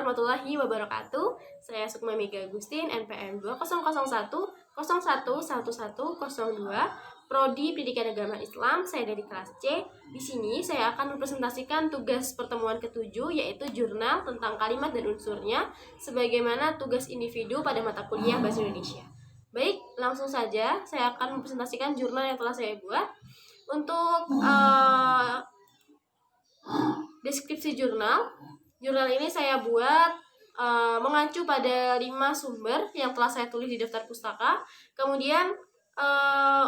warahmatullahi wabarakatuh. Saya Sukma Mega Agustin, NPM 2001 111102, Prodi Pendidikan Agama Islam. Saya dari kelas C. Di sini saya akan mempresentasikan tugas pertemuan ke-7, yaitu jurnal tentang kalimat dan unsurnya, sebagaimana tugas individu pada mata kuliah Bahasa Indonesia. Baik, langsung saja saya akan mempresentasikan jurnal yang telah saya buat. Untuk deskripsi jurnal ini saya buat mengacu pada 5 sumber yang telah saya tulis di daftar pustaka. Kemudian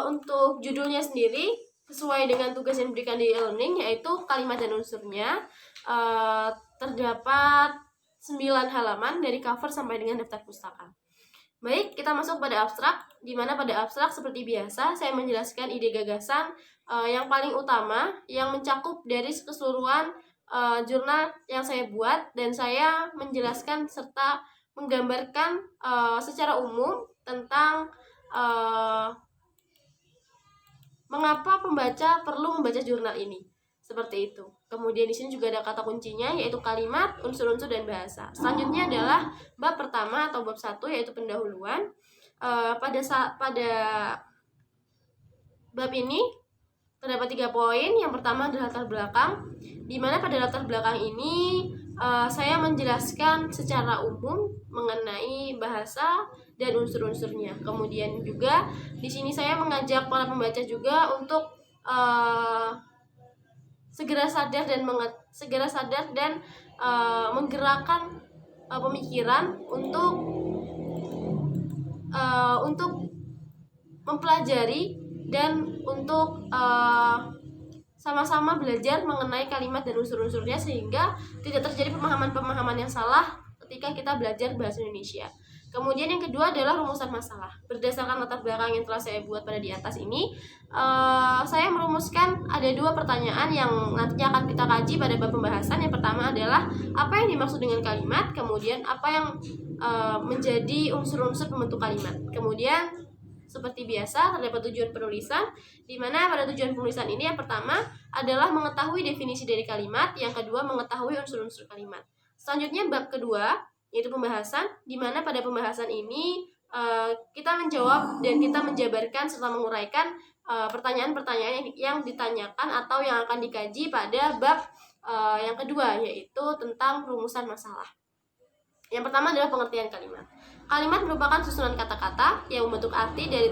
untuk judulnya sendiri sesuai dengan tugas yang diberikan di e-learning, yaitu kalimat dan unsurnya. Terdapat 9 halaman dari cover sampai dengan daftar pustaka. Baik, kita masuk pada abstrak, di mana pada abstrak seperti biasa saya menjelaskan ide gagasan yang paling utama yang mencakup dari keseluruhan jurnal yang saya buat, dan saya menjelaskan serta menggambarkan secara umum tentang mengapa pembaca perlu membaca jurnal ini. Seperti itu. Kemudian di sini juga ada kata kuncinya, yaitu kalimat, unsur-unsur, dan bahasa. Selanjutnya adalah bab pertama atau bab 1, yaitu pendahuluan. Pada bab ini terdapat 3 poin. Yang pertama adalah latar belakang, di mana pada latar belakang ini saya menjelaskan secara umum mengenai bahasa dan unsur-unsurnya. Kemudian juga di sini saya mengajak para pembaca juga untuk segera sadar dan menggerakkan pemikiran untuk mempelajari dan untuk sama-sama belajar mengenai kalimat dan unsur-unsurnya, sehingga tidak terjadi pemahaman-pemahaman yang salah ketika kita belajar bahasa Indonesia. Kemudian yang kedua adalah rumusan masalah. Berdasarkan latar belakang yang telah saya buat pada di atas ini, saya merumuskan ada 2 pertanyaan yang nantinya akan kita kaji pada bab pembahasan. Yang pertama adalah apa yang dimaksud dengan kalimat, kemudian apa yang menjadi unsur-unsur pembentuk kalimat. Kemudian seperti biasa terdapat tujuan penulisan, di mana pada tujuan penulisan ini yang pertama adalah mengetahui definisi dari kalimat, yang kedua mengetahui unsur-unsur kalimat. Selanjutnya bab kedua, yaitu pembahasan, di mana pada pembahasan ini kita menjawab dan kita menjabarkan serta menguraikan pertanyaan-pertanyaan yang ditanyakan atau yang akan dikaji pada bab yang kedua, yaitu tentang rumusan masalah. Yang pertama adalah pengertian kalimat. Kalimat merupakan susunan kata-kata yang membentuk arti dan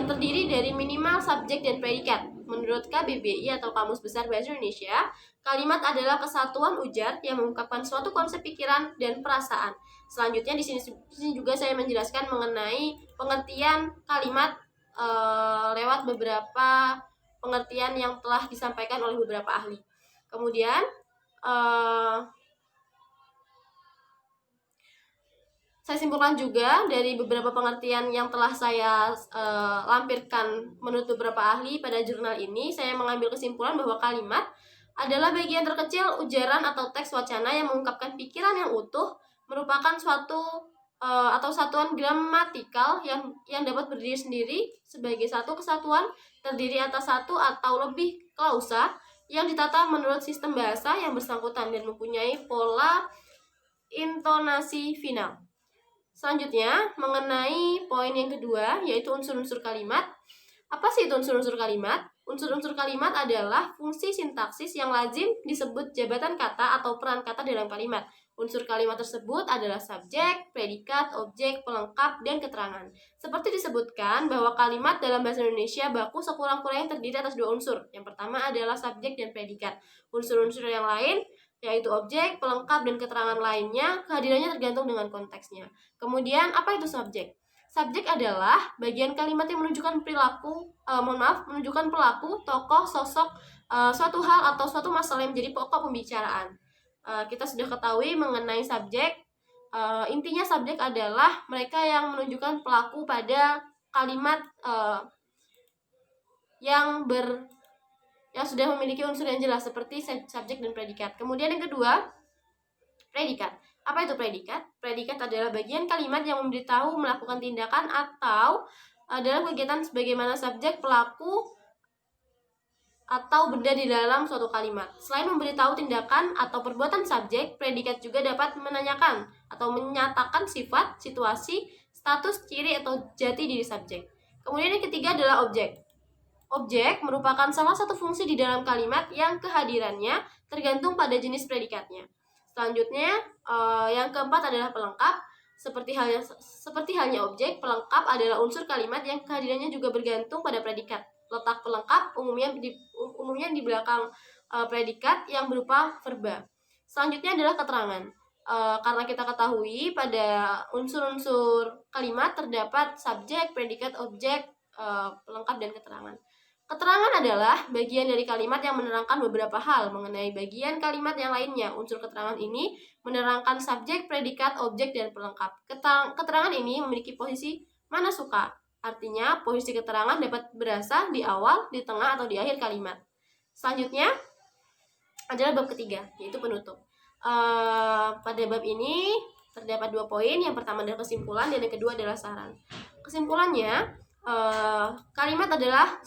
terdiri dari minimal subjek dan predikat. Menurut KBBI atau Kamus Besar Bahasa Indonesia, kalimat adalah kesatuan ujar yang mengungkapkan suatu konsep pikiran dan perasaan. Selanjutnya di sini juga saya menjelaskan mengenai pengertian kalimat lewat beberapa pengertian yang telah disampaikan oleh beberapa ahli. Kemudian saya simpulkan juga dari beberapa pengertian yang telah saya lampirkan menurut beberapa ahli pada jurnal ini. Saya mengambil kesimpulan bahwa kalimat adalah bagian terkecil ujaran atau teks wacana yang mengungkapkan pikiran yang utuh, merupakan suatu atau satuan gramatikal yang dapat berdiri sendiri sebagai satu kesatuan terdiri atas satu atau lebih klausa yang ditata menurut sistem bahasa yang bersangkutan dan mempunyai pola intonasi final. Selanjutnya, mengenai poin yang kedua, yaitu unsur-unsur kalimat. Apa sih itu unsur-unsur kalimat? Unsur-unsur kalimat adalah fungsi sintaksis yang lazim disebut jabatan kata atau peran kata dalam kalimat. Unsur kalimat tersebut adalah subjek, predikat, objek, pelengkap, dan keterangan. Seperti disebutkan bahwa kalimat dalam bahasa Indonesia baku sekurang-kurangnya terdiri atas 2 unsur. Yang pertama adalah subjek dan predikat. Unsur-unsur yang lain, yaitu objek, pelengkap, dan keterangan lainnya, kehadirannya tergantung dengan konteksnya. Kemudian, apa itu subjek? Subjek adalah bagian kalimat yang menunjukkan menunjukkan pelaku, tokoh, sosok, suatu hal atau suatu masalah yang menjadi pokok pembicaraan. Kita sudah ketahui mengenai subjek. Intinya subjek adalah mereka yang menunjukkan pelaku pada kalimat yang sudah memiliki unsur yang jelas seperti subjek dan predikat. Kemudian yang kedua, predikat. Apa itu predikat? Predikat adalah bagian kalimat yang memberitahu melakukan tindakan atau dalam kegiatan sebagaimana subjek, pelaku, atau benda di dalam suatu kalimat. Selain memberitahu tindakan atau perbuatan subjek, predikat juga dapat menanyakan atau menyatakan sifat, situasi, status, ciri, atau jati diri subjek. Kemudian yang ketiga adalah objek. Objek merupakan salah satu fungsi di dalam kalimat yang kehadirannya tergantung pada jenis predikatnya. Selanjutnya, yang keempat adalah pelengkap. Seperti halnya objek, pelengkap adalah unsur kalimat yang kehadirannya juga bergantung pada predikat. Letak pelengkap umumnya di belakang predikat yang berupa verba. Selanjutnya adalah keterangan. Karena kita ketahui pada unsur-unsur kalimat terdapat subjek, predikat, objek, pelengkap, dan keterangan. Keterangan adalah bagian dari kalimat yang menerangkan beberapa hal mengenai bagian kalimat yang lainnya. Unsur keterangan ini menerangkan subjek, predikat, objek, dan pelengkap. Keterangan ini memiliki posisi mana suka. Artinya, posisi keterangan dapat berasal di awal, di tengah, atau di akhir kalimat. Selanjutnya adalah bab ketiga, yaitu penutup. Pada bab ini terdapat 2 poin. Yang pertama adalah kesimpulan, dan yang kedua adalah saran. Kesimpulannya, kalimat adalah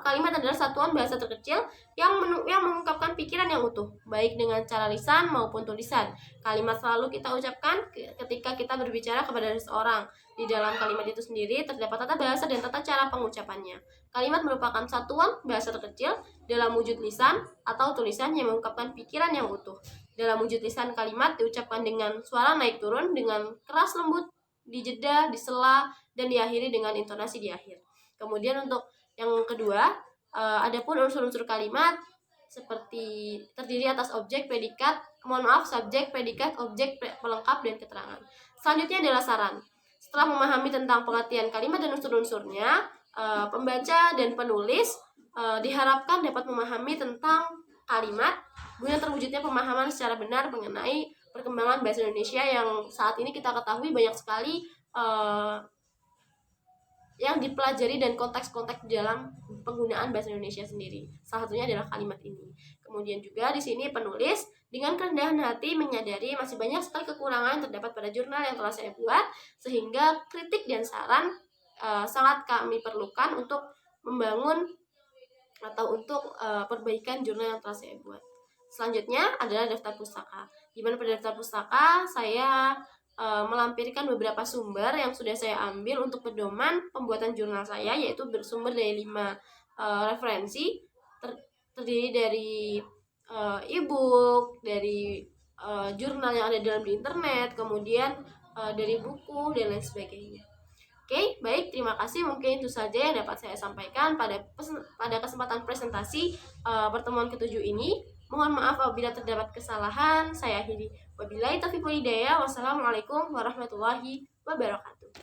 kalimat adalah satuan bahasa terkecil yang mengungkapkan pikiran yang utuh, baik dengan cara lisan maupun tulisan. Kalimat selalu kita ucapkan ketika kita berbicara kepada seseorang. Di dalam kalimat itu sendiri terdapat tata bahasa dan tata cara pengucapannya. Kalimat merupakan satuan bahasa terkecil dalam wujud lisan atau tulisan yang mengungkapkan pikiran yang utuh. Dalam wujud lisan, kalimat diucapkan dengan suara naik turun, dengan keras lembut, dijeda, disela, dan diakhiri dengan intonasi di akhir. Kemudian untuk yang kedua, adapun unsur-unsur kalimat seperti terdiri atas subjek, predikat, objek, pelengkap, dan keterangan. Selanjutnya adalah saran. Setelah memahami tentang pengertian kalimat dan unsur-unsurnya, pembaca dan penulis diharapkan dapat memahami tentang kalimat guna terwujudnya pemahaman secara benar mengenai perkembangan bahasa Indonesia yang saat ini kita ketahui banyak sekali yang dipelajari dan konteks-konteks dalam penggunaan bahasa Indonesia sendiri. Salah satunya adalah kalimat ini. Kemudian juga di sini penulis dengan kerendahan hati menyadari masih banyak sekali kekurangan yang terdapat pada jurnal yang telah saya buat, sehingga kritik dan saran sangat kami perlukan untuk membangun atau untuk perbaikan jurnal yang telah saya buat. Selanjutnya adalah daftar pustaka. Di mana pada daftar pustaka saya melampirkan beberapa sumber yang sudah saya ambil untuk pedoman pembuatan jurnal saya, yaitu bersumber dari 5 referensi, terdiri dari e-book, dari jurnal yang ada di internet, kemudian dari buku, dan lain sebagainya. Oke, baik, terima kasih. Mungkin itu saja yang dapat saya sampaikan pada kesempatan presentasi pertemuan ke-7 ini. Mohon maaf apabila terdapat kesalahan. Saya akhiri. Wabillahi taufiq wal hidayah. Wassalamualaikum warahmatullahi wabarakatuh.